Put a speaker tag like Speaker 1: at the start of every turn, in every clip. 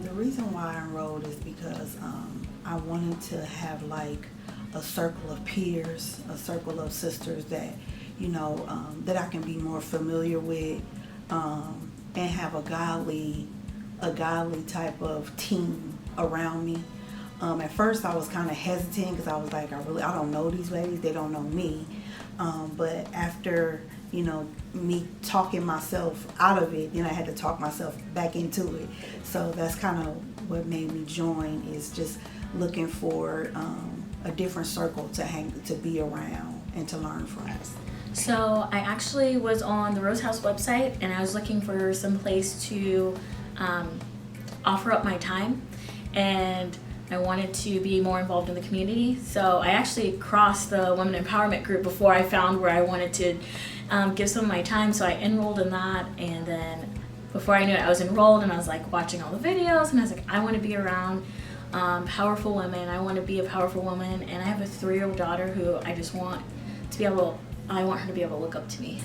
Speaker 1: The reason why I enrolled is because I wanted to have like a circle of peers, a circle of sisters that, that I can be more familiar with, and have a godly type of team around me. At first I was kind of hesitant because I was like, I don't know these ladies, they don't know me. But after, me talking myself out of it, then I had to talk myself back into it. So that's kind of what made me join, is just looking for a different circle to be around and to learn from.
Speaker 2: So I actually was on the Rose House website, and I was looking for some place to offer up my time, and I wanted to be more involved in the community. So I actually crossed the Women Empowerment group before I found where I wanted to give some of my time. So I enrolled in that, and then before I knew it, I was enrolled, and I was like watching all the videos, and I was like, I want to be around powerful women. I want to be a powerful woman, and I have a 3-year-old daughter who I just want to be able. I want her to be able to look up to me.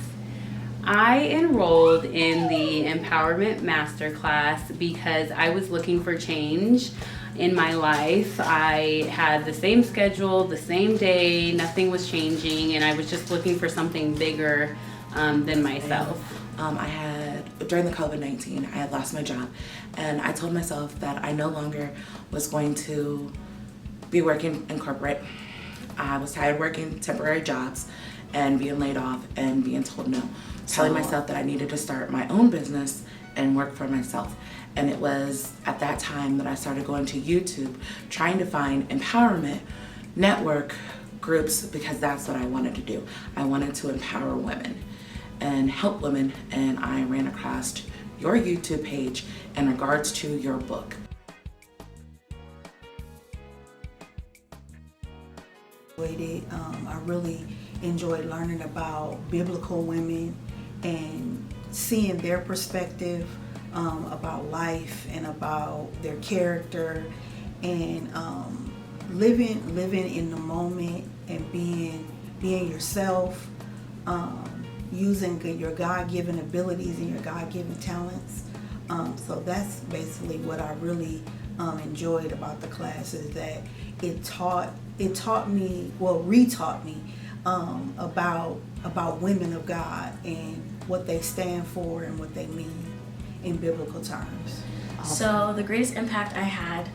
Speaker 3: I enrolled in the Empowerment Masterclass because I was looking for change in my life. I had the same schedule, the same day, nothing was changing, and I was just looking for something bigger than myself.
Speaker 4: During the COVID-19, I had lost my job, and I told myself that I no longer was going to be working in corporate. I was tired of working temporary jobs and being laid off and being told no. Telling myself that I needed to start my own business and work for myself. And it was at that time that I started going to YouTube, trying to find empowerment network groups, because that's what I wanted to do. I wanted to empower women and help women, and I ran across your YouTube page in regards to your book.
Speaker 1: I really enjoyed learning about biblical women and seeing their perspective about life and about their character, and living in the moment and being yourself, using your God-given abilities and your God-given talents. So that's basically what I really enjoyed about the class, is that it taught me, retaught me about women of God and what they stand for and what they mean in biblical terms.
Speaker 2: So the greatest impact I had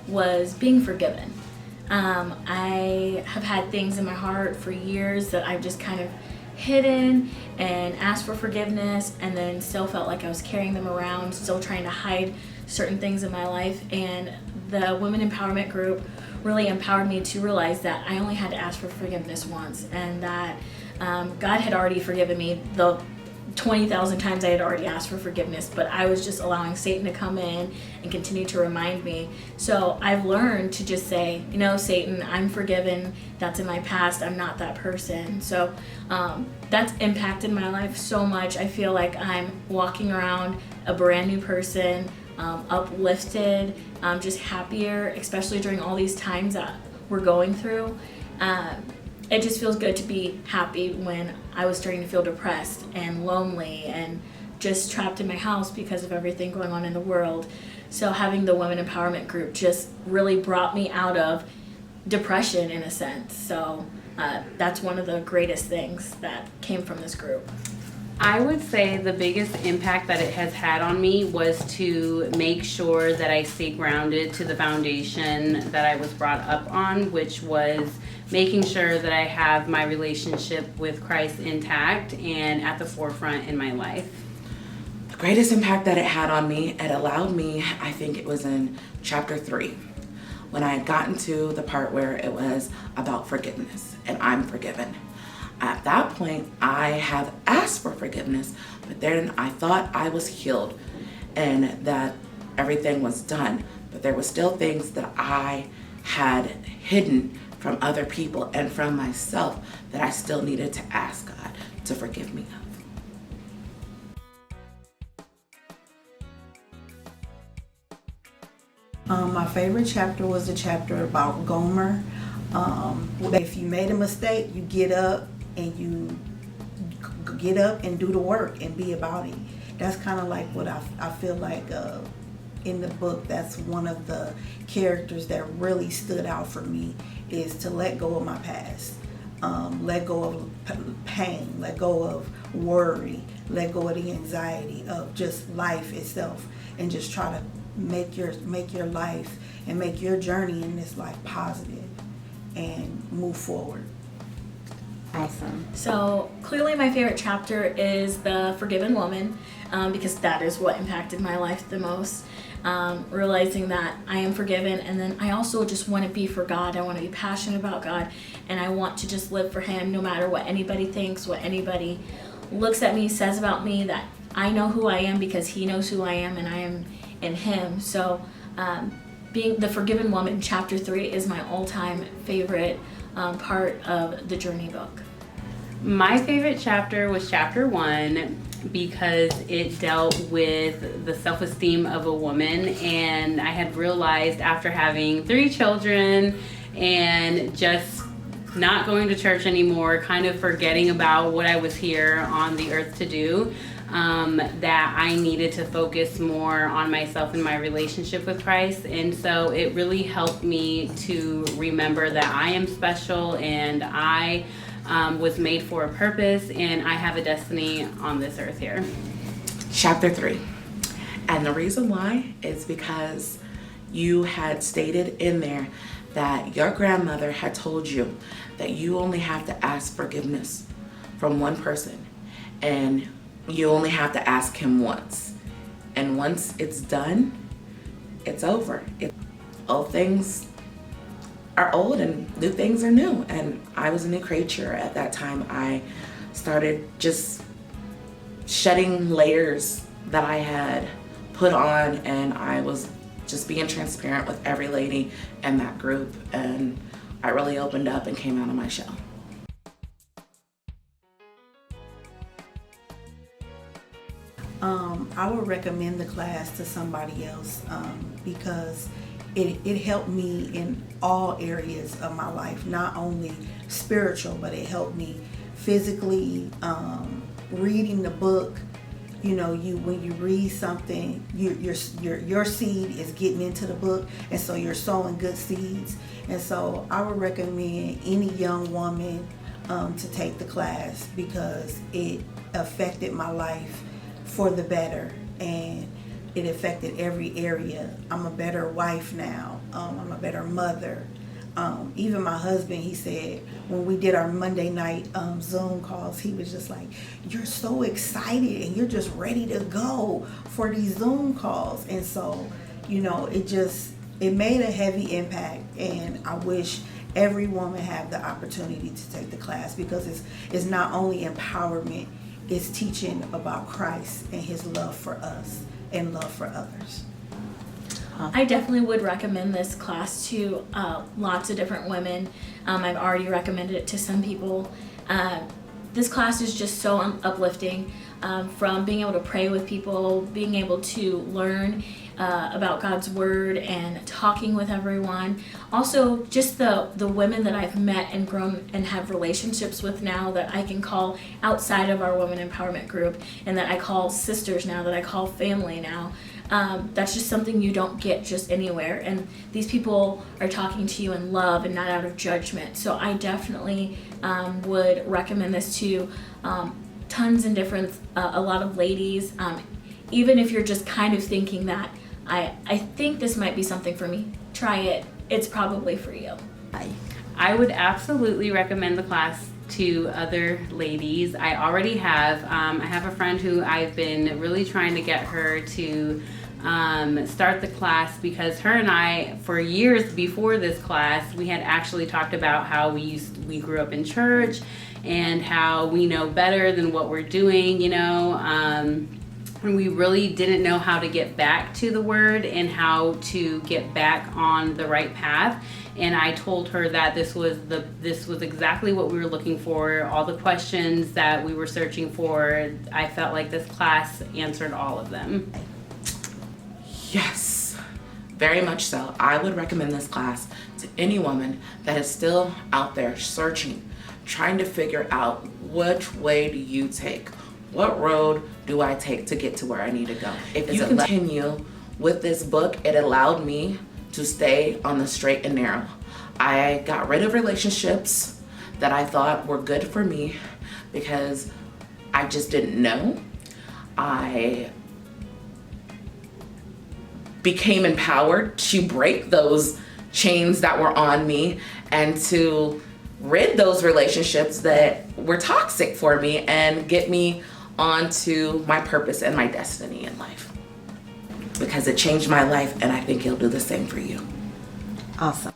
Speaker 2: was being forgiven. I have had things in my heart for years that I've just kind of hidden and asked for forgiveness, and then still felt like I was carrying them around, still trying to hide certain things in my life. And the Women Empowerment group really empowered me to realize that I only had to ask for forgiveness once, and that God had already forgiven me the 20,000 times I had already asked for forgiveness, but I was just allowing Satan to come in and continue to remind me. So I've learned to just say, Satan, I'm forgiven. That's in my past. I'm not that person. So that's impacted my life so much. I feel like I'm walking around a brand new person, uplifted, just happier, especially during all these times that we're going through. It just feels good to be happy when I was starting to feel depressed and lonely and just trapped in my house because of everything going on in the world. So having the Women Empowerment group just really brought me out of depression, in a sense. So that's one of the greatest things that came from this group.
Speaker 3: I would say the biggest impact that it has had on me was to make sure that I stay grounded to the foundation that I was brought up on, which was making sure that I have my relationship with Christ intact and at the forefront in my life.
Speaker 4: The greatest impact that it had on me, it allowed me, I think it was in chapter 3, when I had gotten to the part where it was about forgiveness and I'm forgiven. At that point, I have asked for forgiveness, but then I thought I was healed and that everything was done. But there were still things that I had hidden from other people and from myself that I still needed to ask God to forgive me
Speaker 1: of. My favorite chapter was the chapter about Gomer. If you made a mistake, you get up and do the work and be about it. That's kind of like what I feel like in the book, that's one of the characters that really stood out for me, is to let go of my past. Let go of pain, let go of worry, let go of the anxiety of just life itself, and just try to make your life and make your journey in this life positive and move forward.
Speaker 3: Awesome.
Speaker 2: So clearly my favorite chapter is the Forgiven Woman, because that is what impacted my life the most. Realizing that I am forgiven, and then I also just want to be for God. I want to be passionate about God, and I want to just live for Him no matter what anybody thinks, what anybody looks at me, says about me, that I know who I am because He knows who I am, and I am in Him. So being the Forgiven Woman, chapter 3 is my all-time favorite part of the journey book.
Speaker 3: My favorite chapter was chapter 1 because it dealt with the self-esteem of a woman, and I had realized after having 3 children and just not going to church anymore, kind of forgetting about what I was here on the earth to do, that I needed to focus more on myself and my relationship with Christ. And so it really helped me to remember that I am special, and I was made for a purpose, and I have a destiny on this earth here.
Speaker 4: Chapter 3. And the reason why is because you had stated in there that your grandmother had told you that you only have to ask forgiveness from one person, and you only have to ask him once. And once it's done, it's over. Old things are old and new things are new. And I was a new creature at that time. I started just shedding layers that I had put on, and I was just being transparent with every lady in that group, and I really opened up and came out of my shell.
Speaker 1: I would recommend the class to somebody else because it helped me in all areas of my life, not only spiritual, but it helped me physically. Reading the book, you know, when you read something, your seed is getting into the book, and so you're sowing good seeds. And so I would recommend any young woman to take the class because it affected my life for the better, and it affected every area. I'm a better wife now. I'm a better mother. Even my husband, he said, when we did our Monday night Zoom calls, he was just like, you're so excited and you're just ready to go for these Zoom calls. And so, you know, it made a heavy impact, and I wish every woman have the opportunity to take the class because it's not only empowerment, it's teaching about Christ and His love for us and love for others.
Speaker 2: I definitely would recommend this class to lots of different women. I've already recommended it to some people. This class is just so uplifting, from being able to pray with people, being able to learn about God's Word and talking with everyone. Also, just the women that I've met and grown and have relationships with now that I can call outside of our women empowerment group, and that I call sisters now, that I call family now. That's just something you don't get just anywhere, and these people are talking to you in love and not out of judgment. So I definitely would recommend this to tons and different, a lot of ladies, even if you're just kind of thinking that I think this might be something for me, try it. It's probably for you.
Speaker 3: I would absolutely recommend the class to other ladies. I already have. I have a friend who I've been really trying to get her to start the class, because her and I, for years before this class, we had actually talked about how we grew up in church and how we know better than what we're doing, you know. And we really didn't know how to get back to the Word and how to get back on the right path. And I told her that this was exactly what we were looking for. All the questions that we were searching for, I felt like this class answered all of them.
Speaker 4: Yes, very much so. I would recommend this class to any woman that is still out there searching, trying to figure out which way do you take? What road do I take to get to where I need to go? If you continue with this book, it allowed me to stay on the straight and narrow. I got rid of relationships that I thought were good for me because I just didn't know. I became empowered to break those chains that were on me and to rid those relationships that were toxic for me and get me onto my purpose and my destiny in life. Because it changed my life, and I think it'll do the same for you.
Speaker 1: Awesome.